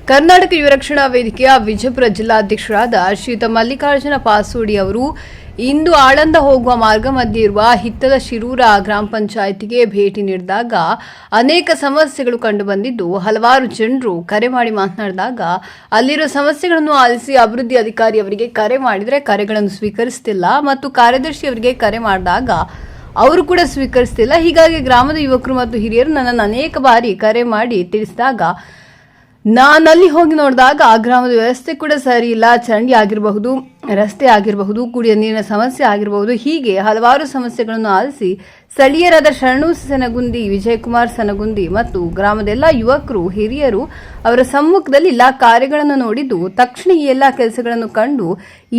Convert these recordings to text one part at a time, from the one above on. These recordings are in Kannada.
ಕರ್ನಾಟಕ ಯುವ ರಕ್ಷಣಾ ವೇದಿಕೆಯ ವಿಜಯಪುರ ಜಿಲ್ಲಾಧ್ಯಕ್ಷರಾದ ಶ್ರೀಯುತ ಮಲ್ಲಿಕಾರ್ಜುನ ಪಾಸೋಡಿ ಅವರು ಇಂದು ಆಳಂದ ಹೋಗುವ ಮಾರ್ಗ ಮಧ್ಯೆ ಇರುವ ಹಿತ್ತದ ಶಿರೂರ ಗ್ರಾಮ ಪಂಚಾಯಿತಿಗೆ ಭೇಟಿ ನೀಡಿದಾಗ ಅನೇಕ ಸಮಸ್ಯೆಗಳು ಕಂಡುಬಂದಿದ್ದು ಹಲವಾರು ಜನರು ಕರೆ ಮಾಡಿ ಮಾತನಾಡಿದಾಗ ಅಲ್ಲಿರುವ ಸಮಸ್ಯೆಗಳನ್ನು ಆಲಿಸಿ ಅಭಿವೃದ್ಧಿ ಅಧಿಕಾರಿ ಅವರಿಗೆ ಕರೆ ಮಾಡಿದರೆ ಕರೆಗಳನ್ನು ಸ್ವೀಕರಿಸುತ್ತಿಲ್ಲ ಮತ್ತು ಕಾರ್ಯದರ್ಶಿ ಅವರಿಗೆ ಕರೆ ಮಾಡಿದಾಗ ಅವರು ಕೂಡ ಸ್ವೀಕರಿಸುತ್ತಿಲ್ಲ. ಹೀಗಾಗಿ ಗ್ರಾಮದ ಯುವಕರು ಮತ್ತು ಹಿರಿಯರು ನನ್ನನ್ನು ಅನೇಕ ಬಾರಿ ಕರೆ ಮಾಡಿ ತಿಳಿಸಿದಾಗ ನಾನಲ್ಲಿ ಹೋಗಿ ನೋಡಿದಾಗ ಆ ಗ್ರಾಮದ ವ್ಯವಸ್ಥೆ ಕೂಡ ಸರಿ ಇಲ್ಲ. ಚರಂಡಿ ಆಗಿರಬಹುದು, ರಸ್ತೆ ಆಗಿರಬಹುದು, ಕುಡಿಯ ನೀರಿನ ಸಮಸ್ಯೆ ಆಗಿರಬಹುದು, ಹೀಗೆ ಹಲವಾರು ಸಮಸ್ಯೆಗಳನ್ನು ಆಲಿಸಿ ಸ್ಥಳೀಯರಾದ ಶರಣು ಸನಗುಂದಿ, ವಿಜಯಕುಮಾರ್ ಸನಗುಂದಿ ಮತ್ತು ಗ್ರಾಮದ ಎಲ್ಲ ಯುವಕರು ಹಿರಿಯರು ಅವರ ಸಮ್ಮುಖದಲ್ಲಿ ಎಲ್ಲ ಕಾರ್ಯಗಳನ್ನು ನೋಡಿದ್ದು ತಕ್ಷಣ ಈ ಎಲ್ಲ ಕೆಲಸಗಳನ್ನು ಕಂಡು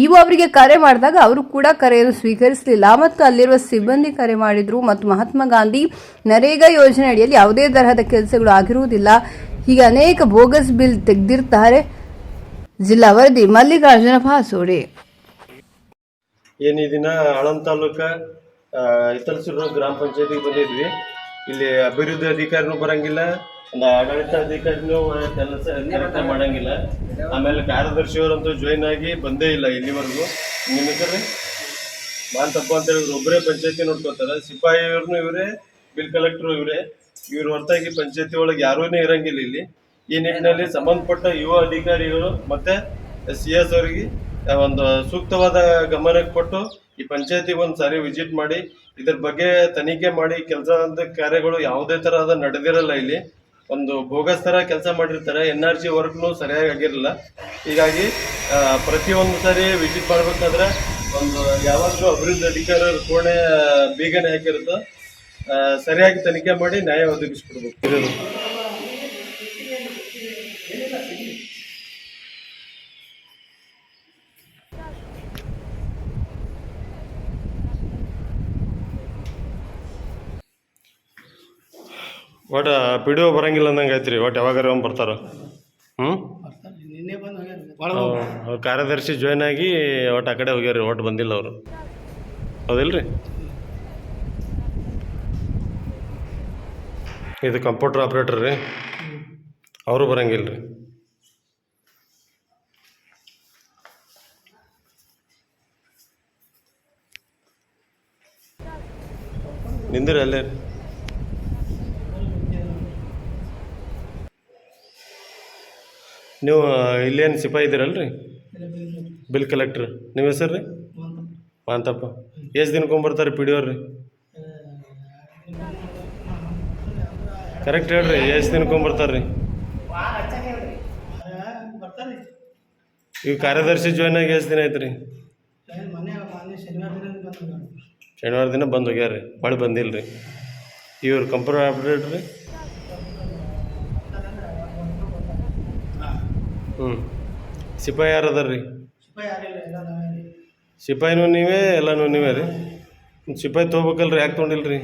ಇವು ಅವರಿಗೆ ಕರೆ ಮಾಡಿದಾಗ ಅವರು ಕೂಡ ಕರೆಯನ್ನು ಸ್ವೀಕರಿಸಲಿಲ್ಲ ಮತ್ತು ಅಲ್ಲಿರುವ ಸಿಬ್ಬಂದಿ ಕರೆ ಮಾಡಿದ್ರು ಮತ್ತು ಮಹಾತ್ಮ ಗಾಂಧಿ ನರೇಗಾ ಯೋಜನೆ ಅಡಿಯಲ್ಲಿ ಯಾವುದೇ ತರಹದ ಕೆಲಸಗಳು ಆಗಿರುವುದಿಲ್ಲ. ಹೀಗೆ ಅನೇಕ ಬೋಗಸ್ ಬಿಲ್ ತೆಗೆದಿರ್ತಾರೆ. ಜಿಲ್ಲಾ ವರದಿ ಮಲ್ಲಿಕಾರ್ಜುನ ಪಾಸೋಡಿ. ಏನು ಈ ದಿನ ಆಳಂದ ತಾಲೂಕ ಹಿತ್ತಲಸಿರು ಗ್ರಾಮ ಪಂಚಾಯತಿಗೆ ಬಂದಿದ್ವಿ. ಇಲ್ಲಿ ಅಭಿವೃದ್ಧಿ ಅಧಿಕಾರಿನೂ ಬರಂಗಿಲ್ಲ, ಒಂದು ಆಡಳಿತ ಅಧಿಕಾರಿನೂ ಕೆಲಸ ಮಾಡಂಗಿಲ್ಲ. ಆಮೇಲೆ ಕಾರ್ಯದರ್ಶಿಯವರಂತೂ ಜಾಯಿನ್ ಆಗಿ ಬಂದೇ ಇಲ್ಲ ಇಲ್ಲಿವರೆಗೂ. ನಿಮ್ಮ ಹೆಸರು ಮಾಂತಪ್ಪ ಅಂತೇಳಿ ಇವ್ರು ಒಬ್ಬರೇ ಪಂಚಾಯತಿ ನೋಡ್ಕೋತಾರೆ. ಸಿಪಾಯಿಯವ್ರನ್ನೂ ಇವರೇ, ಬಿಲ್ ಕಲೆಕ್ಟರ್ ಇವರೇ. ಇವ್ರ ಹೊರತಾಗಿ ಪಂಚಾಯತಿ ಒಳಗೆ ಯಾರೂ ಇರಂಗಿಲ್ಲ ಇಲ್ಲಿ. ಈ ನಿಟ್ಟಿನಲ್ಲಿ ಸಂಬಂಧಪಟ್ಟ ಯುವ ಅಧಿಕಾರಿಗಳು ಮತ್ತೆ CS ಅವರಿಗೆ ಒಂದು ಸೂಕ್ತವಾದ ಗಮನಕ್ಕೆ ಕೊಟ್ಟು ಈ ಪಂಚಾಯತಿಗೆ ಒಂದು ಸಾರಿ ವಿಸಿಟ್ ಮಾಡಿ ಇದ್ರ ಬಗ್ಗೆ ತನಿಖೆ ಮಾಡಿ ಕೆಲಸದ ಕಾರ್ಯಗಳು ಯಾವುದೇ ತರಹದ ನಡೆದಿರಲ್ಲ. ಇಲ್ಲಿ ಒಂದು ಬೋಗಸ್ ತರ ಕೆಲಸ ಮಾಡಿರ್ತಾರೆ. NRC ವರ್ಕ್ನು ಸರಿಯಾಗಿ ಆಗಿರಲ್ಲ. ಹೀಗಾಗಿ ಪ್ರತಿಯೊಂದು ಸಾರಿ ವಿಸಿಟ್ ಮಾಡ್ಬೇಕಾದ್ರೆ ಒಂದು ಯಾವಾಗಲೂ ಅಭಿವೃದ್ಧಿ ಅಧಿಕಾರಿಯವರು ಕೋಣೆ ಬೀಗನೆ ಹಾಕಿರುತ್ತೋ ಸರಿಯಾಗಿ ತನಿಖೆ ಮಾಡಿ ನ್ಯಾಯ ಒದಗಿಸ್ಕೊಡ್ಬೇಕು. ಒಟ್ಟು PDO ಬರಂಗಿಲ್ಲ ಅಂದಂಗೆ ಐತ್ರಿ. ಒಟ್ಟು ಯಾವಾಗಾರ ಬರ್ತಾರ. ಅವ್ರು ಕಾರ್ಯದರ್ಶಿ ಜಾಯ್ನ್ ಆಗಿ ಒಟ್ಟು ಆ ಕಡೆ ಹೋಗ್ಯಾರ. ಒಟ್ಟು ಬಂದಿಲ್ಲ ಅವರು. ಹೌದಿಲ್ರಿ? ಇದು ಕಂಪ್ಯೂಟರ್ ಆಪ್ರೇಟರ್ ರೀ, ಅವರು ಬರಂಗಿಲ್ಲ ರೀ. ನಿಂದ್ರಿ ಅಲ್ಲೇ. ನೀವು ಇಲ್ಲೇನು ಸಿಪಾಯಿ ಇದ್ದೀರಲ್ರಿ? Bill collector. ನಿಮ್ಮ ಹೆಸರು ರೀ? ಮಾಂತಪ್ಪ. ಎಷ್ಟು ದಿನಕ್ಕೊಂಬರ್ತಾರೆ PDO ರೀ? ಕರೆಕ್ಟ್ ಹೇಳ್ರಿ, ಎಷ್ಟು ದಿನಕ್ಕೊಂಬರ್ತಾರೆ ರೀ? ಈಗ ಕಾರ್ಯದರ್ಶಿ ಜಾಯ್ನ್ ಆಗಿ ಎಷ್ಟು ದಿನ ಆಯ್ತು ರೀ? ಶನಿವಾರ ದಿನ ಬಂದು ಹೋಗ್ಯಾರ ರೀ. ಮಳೆ ಬಂದಿಲ್ಲ ರೀ. ಇವ್ರು ಕಂಪ್ಯೂಟರ್ ಆಪ್ರೇಟರ್ ರೀ. ಸಿಪಾಯಿ ಯಾರು ಅದಾರ ರೀ? ಸಿಪಾಯಿನೂ ನೀವೇ, ಎಲ್ಲನೂ ನೀವೇ ರೀ? ಸಿಪಾಯಿ ತೊಗೋಬೇಕಲ್ರಿ, ಯಾಕೆ ತೊಗೊಂಡಿಲ್ಲ ರೀ?